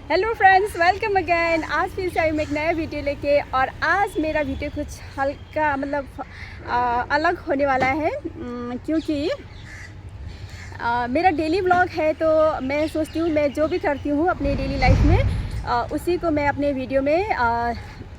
Hello friends, welcome again. आज फिर से आई मैं एक नया वीडियो लेके, और आज मेरा वीडियो कुछ हल्का अलग होने वाला है क्योंकि मेरा डेली व्लॉग है। तो मैं सोचती हूँ मैं जो भी करती हूँ अपने डेली लाइफ में उसी को मैं अपने वीडियो में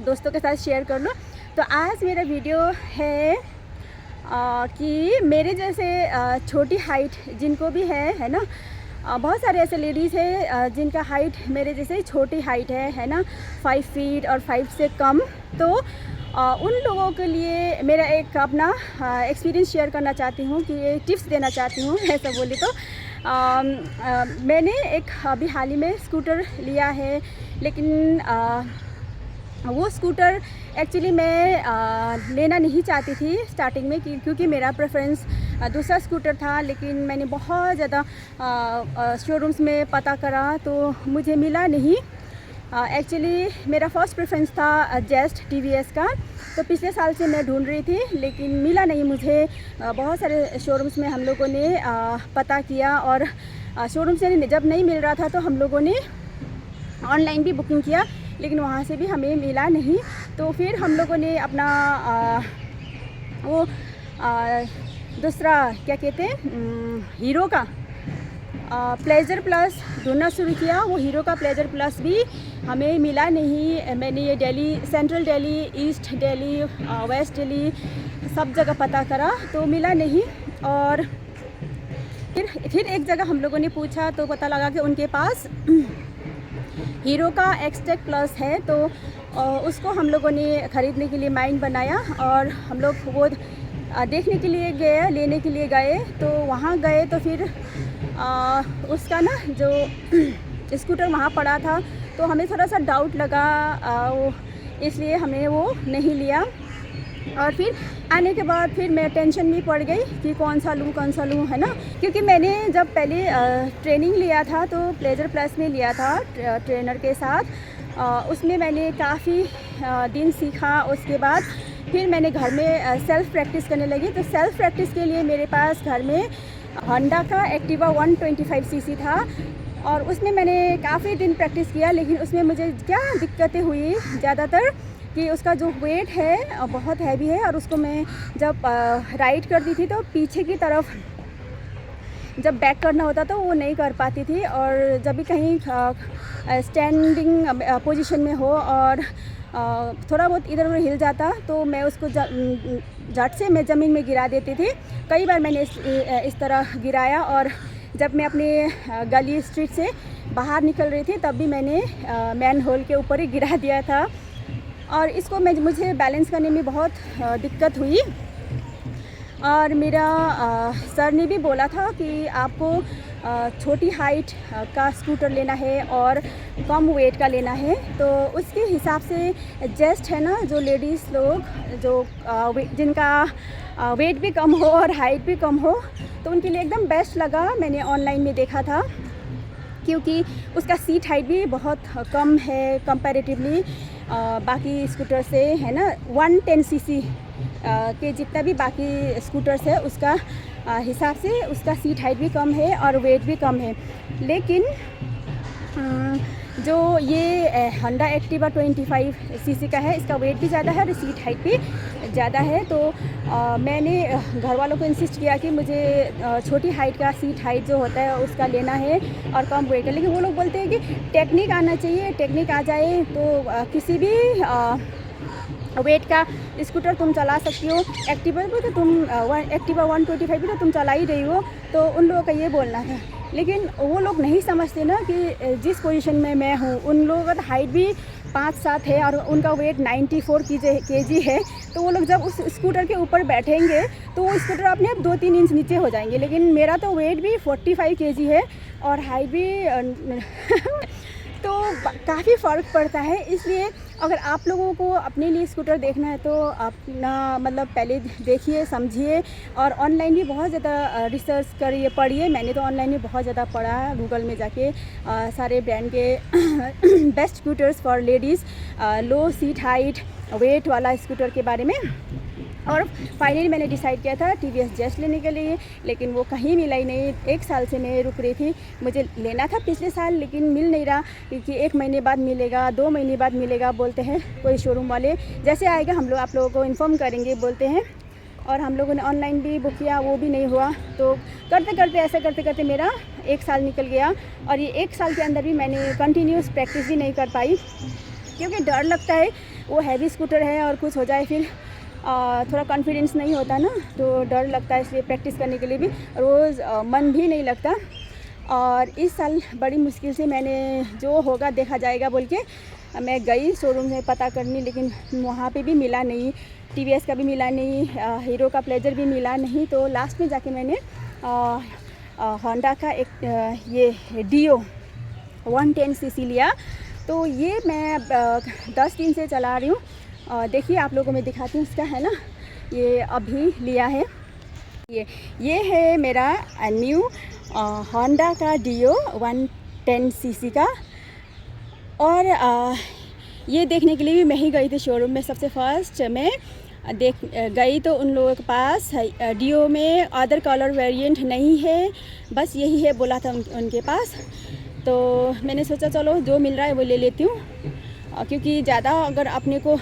दोस्तों के साथ शेयर कर लूँ। तो आज मेरा वीडियो है कि मेरे जैसे छोटी हाइट जिनको भी है ना, बहुत सारे ऐसे लेडीज़ हैं जिनका हाइट मेरे जैसे छोटी हाइट है ना, 5 फीट और 5 से कम। तो उन लोगों के लिए मेरा एक अपना एक्सपीरियंस शेयर करना चाहती हूँ, कि ये टिप्स देना चाहती हूँ ऐसा बोले तो। मैंने एक अभी हाल ही में स्कूटर लिया है, लेकिन वो स्कूटर एक्चुअली मैं लेना नहीं चाहती थी स्टार्टिंग में, क्योंकि मेरा प्रेफरेंस दूसरा स्कूटर था। लेकिन मैंने बहुत ज़्यादा शोरूम्स में पता करा तो मुझे मिला नहीं। एक्चुअली मेरा फर्स्ट प्रेफरेंस था जेस्ट टीवीएस का। तो पिछले साल से मैं ढूंढ रही थी लेकिन मिला नहीं मुझे। बहुत सारे शोरूम्स में हम लोगों ने पता किया, और शोरूम से जब नहीं मिल रहा था तो हम लोगों ने ऑनलाइन भी बुकिंग किया, लेकिन वहाँ से भी हमें मिला नहीं। तो फिर हम लोगों ने अपना वो दूसरा क्या कहते हैं हीरो का प्लेजर प्लस ढूंढना शुरू किया। वो हीरो का प्लेजर प्लस भी हमें मिला नहीं। मैंने ये Delhi, central Delhi, east Delhi, west Delhi सब जगह पता करा तो मिला नहीं। और फिर एक जगह हम लोगों ने पूछा तो पता लगा कि उनके पास हीरो का एक्सटेक प्लस है। तो उसको हम लोगों ने ख़रीदने के लिए माइंड बनाया, और हम लोग वो देखने के लिए गए, लेने के लिए गए। तो वहाँ गए तो फिर उसका ना जो स्कूटर वहाँ पड़ा था, तो हमें थोड़ा सा डाउट लगा, इसलिए हमने वो नहीं लिया। और फिर आने के बाद फिर मैं टेंशन में पड़ गई कि कौन सा लूँ है ना, क्योंकि मैंने जब पहले ट्रेनिंग लिया था तो प्लेजर प्लस में लिया था ट्रेनर के साथ। उसमें मैंने काफ़ी दिन सीखा। उसके बाद फिर मैंने घर में सेल्फ़ प्रैक्टिस करने लगी। तो सेल्फ़ प्रैक्टिस के लिए मेरे पास घर में होंडा का एक्टिवा 125 सीसी था, और उसमें मैंने काफ़ी दिन प्रैक्टिस किया। लेकिन उसमें मुझे क्या दिक्कतें हुई ज़्यादातर, कि उसका जो वेट है बहुत हैवी है, और उसको मैं जब राइड करती थी तो पीछे की तरफ जब बैक करना होता तो वो नहीं कर पाती थी। और जब भी कहीं स्टैंडिंग पोजीशन में हो और थोड़ा बहुत इधर उधर हिल जाता तो मैं उसको झट से मैं ज़मीन में गिरा देती थी। कई बार मैंने इस तरह गिराया, और जब मैं अपने गली स्ट्रीट से बाहर निकल रही थी तब भी मैंने मैन होल के ऊपर ही गिरा दिया था। और इसको मुझे बैलेंस करने में बहुत दिक्कत हुई। और मेरा सर ने भी बोला था कि आपको छोटी हाइट का स्कूटर लेना है और कम वेट का लेना है। तो उसके हिसाब से जेस्ट है ना, जो लेडीज़ लोग जो जिनका वेट भी कम हो और हाइट भी कम हो, तो उनके लिए एकदम बेस्ट लगा। मैंने ऑनलाइन में देखा था, क्योंकि उसका सीट हाइट भी बहुत कम है कंपैरेटिवली बाकी स्कूटर से, है ना। 110 सीसी के जितना भी बाकी स्कूटर्स है उसका हिसाब से उसका सीट हाइट भी कम है और वेट भी कम है। लेकिन जो ये होंडा एक्टिवा 25 सीसी का है, इसका वेट भी ज़्यादा है और सीट हाइट भी ज़्यादा है। तो मैंने घर वालों को इंसिस्ट किया कि मुझे छोटी हाइट का सीट हाइट जो होता है उसका लेना है और कम वेट का। लेकिन वो लोग बोलते हैं कि टेक्निक आना चाहिए, टेक्निक आ जाए तो किसी भी वेट का स्कूटर तुम चला सकती हो। एक्टिवा भी तो एक्टिवा 125 भी तो तुम चला ही रही हो। तो उन लोगों का ये बोलना है। लेकिन वो लोग नहीं समझते ना कि जिस पोजीशन में मैं हूँ, उन लोगों का हाइट भी 5'7" है और उनका वेट 94 kg है। तो वो लोग जब उस स्कूटर के ऊपर बैठेंगे तो वो स्कूटर अपने आप 2-3 इंच नीचे हो जाएंगे। लेकिन मेरा तो वेट भी 45 kg है और हाइट भी तो काफ़ी फ़र्क पड़ता है। इसलिए अगर आप लोगों को अपने लिए स्कूटर देखना है तो अपना पहले देखिए, समझिए। और ऑनलाइन भी बहुत ज़्यादा रिसर्च करिए, पढ़िए। मैंने तो ऑनलाइन में बहुत ज़्यादा पढ़ा, गूगल में जाके सारे ब्रांड के best scooters for ladies, low seat height weight वाला स्कूटर के बारे में। और फाइनली मैंने डिसाइड किया था TVS जस्ट लेने के लिए, लेकिन वो कहीं मिला ही नहीं। 1 साल से मैं रुक रही थी। मुझे लेना था पिछले साल, लेकिन मिल नहीं रहा, क्योंकि 1 महीने बाद मिलेगा, 2 महीने बाद मिलेगा बोलते हैं कोई शोरूम वाले। जैसे आएगा हम लोग आप लोगों को इन्फॉर्म करेंगे बोलते हैं। और हम लोगों ने ऑनलाइन भी बुक किया, वो भी नहीं हुआ। तो करते करते ऐसा करते करते मेरा 1 साल निकल गया। और ये 1 साल के अंदर भी मैंने कंटिन्यूस प्रैक्टिस भी नहीं कर पाई, क्योंकि डर लगता है। वो हैवी स्कूटर है और कुछ हो जाए फिर थोड़ा कॉन्फिडेंस नहीं होता ना, तो डर लगता है। इसलिए प्रैक्टिस करने के लिए भी रोज़ मन भी नहीं लगता। और इस साल बड़ी मुश्किल से मैंने जो होगा देखा जाएगा बोल के मैं गई शोरूम में पता करनी, लेकिन वहाँ पे भी मिला नहीं। TVS का भी मिला नहीं, हीरो का प्लेजर भी मिला नहीं। तो लास्ट में जाके मैंने होंडा का एक ये डियो 110cc लिया। तो ये मैं 10 दिन से चला रही हूँ। देखिए आप लोगों को मैं दिखाती हूँ इसका, है ना, ये अभी लिया है। ये है मेरा न्यू होंडा का डियो 110cc का। और ये देखने के लिए भी मैं ही गई थी शोरूम में। सबसे फर्स्ट मैं गई तो उन लोगों के पास डियो में अदर कलर वेरिएंट नहीं है, बस यही है बोला था उनके पास। तो मैंने सोचा चलो जो मिल रहा है वो ले लेती हूँ, क्योंकि ज़्यादा अगर अपने को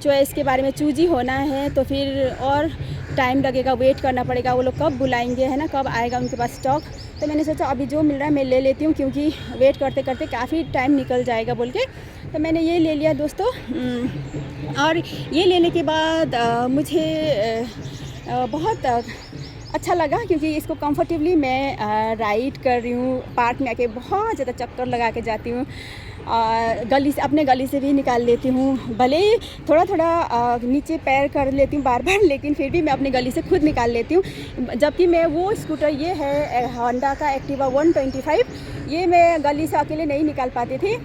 चॉइस के बारे में चूजी होना है तो फिर और टाइम लगेगा, वेट करना पड़ेगा। वो लोग कब बुलाएंगे, है ना, कब आएगा उनके पास स्टॉक। तो मैंने सोचा अभी जो मिल रहा है मैं ले लेती हूँ, क्योंकि वेट करते करते काफ़ी टाइम निकल जाएगा बोल के। तो मैंने ये ले लिया दोस्तों। और ये लेने के बाद मुझे बहुत अच्छा लगा, क्योंकि इसको कंफर्टेबली मैं राइड कर रही हूँ। पार्क में आके बहुत ज़्यादा चक्कर लगा के जाती हूँ। गली से, अपने गली से भी निकाल लेती हूँ। भले ही थोड़ा थोड़ा नीचे पैर कर लेती हूँ बार बार, लेकिन फिर भी मैं अपनी गली से खुद निकाल लेती हूँ। जबकि मैं वो स्कूटर, ये है होंडा का एक्टिवा 125, ये मैं गली से अकेले नहीं निकाल पाती थी।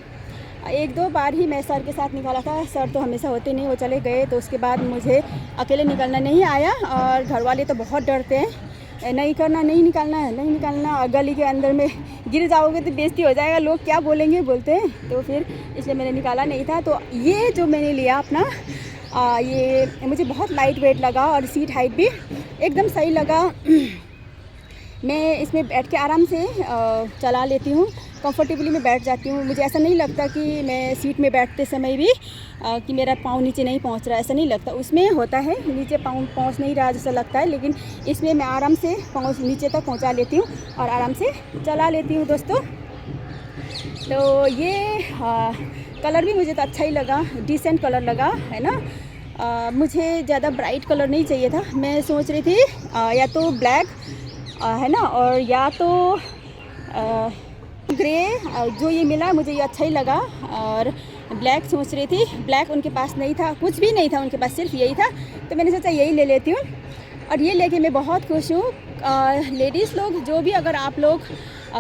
1-2 बार ही मैं सर के साथ निकाला था। सर तो हमेशा होते नहीं, वो चले गए। तो उसके बाद मुझे अकेले निकलना नहीं आया। और घर वाले तो बहुत डरते हैं, नहीं करना, नहीं निकालना है, नहीं निकालना, और गली के अंदर में गिर जाओगे तो बेइज्जती हो जाएगा, लोग क्या बोलेंगे बोलते हैं। तो फिर इसलिए मैंने निकाला नहीं था। तो ये जो मैंने लिया अपना, ये मुझे बहुत लाइट वेट लगा और सीट हाइट भी एकदम सही लगा। मैं इसमें बैठ के आराम से चला लेती हूँ, कंफर्टेबली मैं बैठ जाती हूँ। मुझे ऐसा नहीं लगता कि मैं सीट में बैठते समय भी कि मेरा पाँव नीचे नहीं पहुँच रहा है, ऐसा नहीं लगता। उसमें होता है नीचे पाँव पहुँच नहीं रहा जैसा लगता है, लेकिन इसमें मैं आराम से पाँव नीचे तक पहुँचा लेती हूँ और आराम से चला लेती हूँ दोस्तों। तो ये कलर भी मुझे तो अच्छा ही लगा, डिसेंट कलर लगा, है ना। मुझे ज़्यादा ब्राइट कलर नहीं चाहिए था। मैं सोच रही थी या तो ब्लैक, है ना, और या तो ग्रे। जो ये मिला मुझे ये अच्छा ही लगा। और ब्लैक सोच रही थी, ब्लैक उनके पास नहीं था, कुछ भी नहीं था उनके पास, सिर्फ यही था। तो मैंने सोचा यही ले लेती हूँ। और ये लेके मैं बहुत खुश हूँ। लेडीज़ लोग जो भी, अगर आप लोग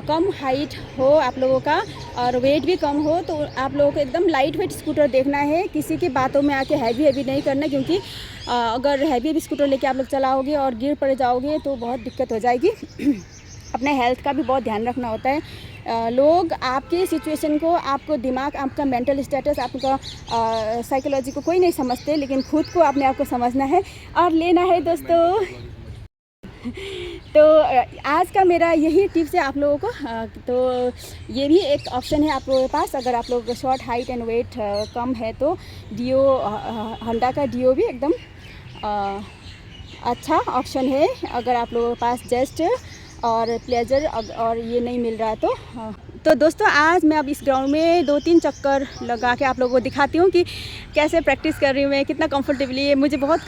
कम हाइट हो आप लोगों का और वेट भी कम हो, तो आप लोगों को एकदम लाइट वेट स्कूटर देखना है। किसी की बातों में आके हैवी नहीं करना, क्योंकि अगर हैवी स्कूटर लेके आप लोग चलाओगे और गिर पड़ जाओगे तो बहुत दिक्कत हो जाएगी। अपने हेल्थ का भी बहुत ध्यान रखना होता है। लोग आपके सिचुएशन को, आपको दिमाग, आपका मेंटल स्टेटस, आपका साइकोलॉजी को कोई नहीं समझते, लेकिन खुद को अपने आप को समझना है और लेना है दोस्तों। तो आज का मेरा यही टिप्स है आप लोगों को। तो ये भी एक ऑप्शन है आप लोगों के पास, अगर आप लोग शॉर्ट हाइट एंड वेट कम है तो डियो, होंडा का डियो भी एकदम अच्छा ऑप्शन है। अगर आप लोगों के पास जस्ट और प्लेजर और ये नहीं मिल रहा तो दोस्तों आज मैं अब इस ग्राउंड में 2-3 चक्कर लगा के आप लोगों को दिखाती हूँ कि कैसे प्रैक्टिस कर रही हूँ मैं, कितना कंफर्टेबली है। मुझे बहुत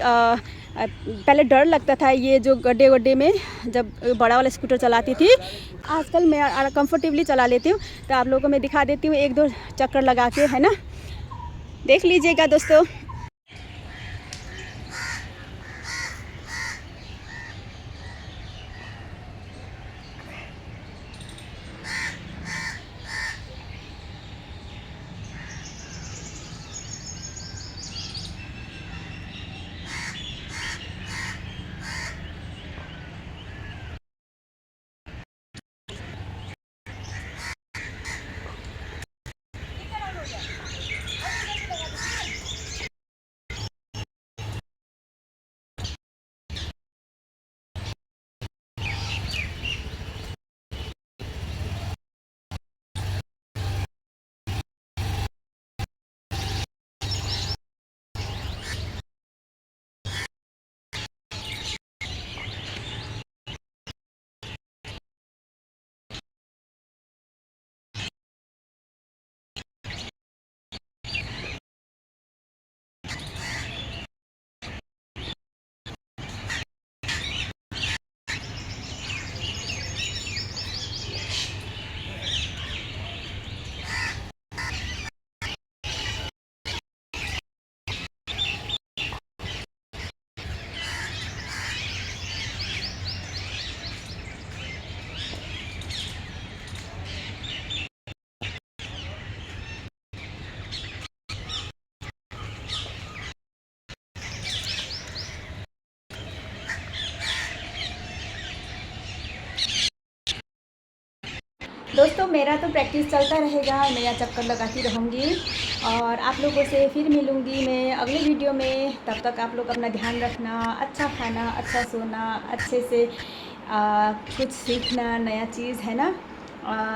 पहले डर लगता था ये जो गड्ढे में जब बड़ा वाला स्कूटर चलाती थी। आजकल मैं कंफर्टेबली चला लेती हूँ। तो आप लोगों को मैं दिखा देती हूँ 1-2 चक्कर लगा के, है ना, देख लीजिएगा दोस्तों। दोस्तों मेरा तो प्रैक्टिस चलता रहेगा, मैं यहाँ चक्कर लगाती रहूँगी और आप लोगों से फिर मिलूँगी मैं अगले वीडियो में। तब तक आप लोग अपना ध्यान रखना, अच्छा खाना, अच्छा सोना, अच्छे से कुछ सीखना नया चीज़ है ना,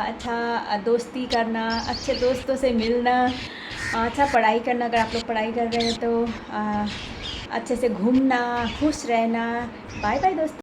अच्छा दोस्ती करना, अच्छे दोस्तों से मिलना, अच्छा पढ़ाई करना, अगर आप लोग पढ़ाई कर रहे हैं तो अच्छे से घूमना, खुश रहना। बाय बाय दोस्तों।